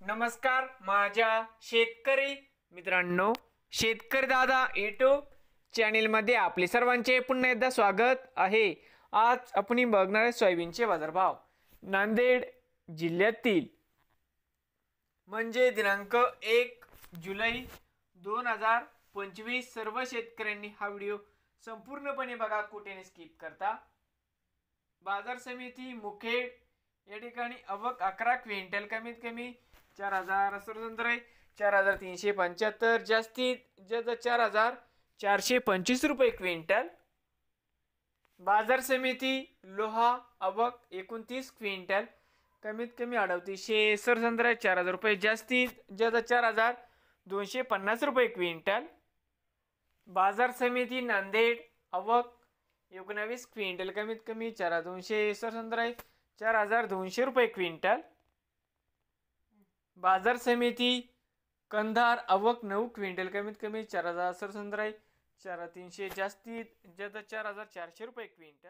नमस्कार माझ्या शेतकरी मित्रांनो, शेतकरी दादा यूट्यूब चॅनलमध्ये आपले सर्वांचे पुन्हा एकदा स्वागत आहे। आज आपण बघणार आहे सोयाबीनचे बाजारभाव। नांदेड जिल्ह्यातील म्हणजे दिनांक 1 जुलै 2025 सर्व शेतकऱ्यांनी हा व्हिडिओ संपूर्णपणे बघा, कुठेही स्किप करता। बाजार समिती मुखेड या ठिकाणी आवक 11 क्विंटल, कमीत कमी 4000 सर्वसाधारण आहे 4375, जास्तीत जास्त 4425 रुपये क्विंटल। बाजार समिती लोहा आवक 29 क्विंटल, कमीत कमी 3800 सर्वसाधारण आहे 4000 रुपये, जास्तीत जास्त 4250 रुपये क्विंटल। बाजार समिती नांदेड आवक 19 क्विंटल, कमीत कमी 4200 सर्वसाधारण आहे 4200 रुपये क्विंटल। बाजार समिती कंधार आवक 9 क्विंटल, कमीत कमी 4000 सर्वसाधारण आहे 4300, जास्तीत जास्त 4400 रुपये क्विंटल।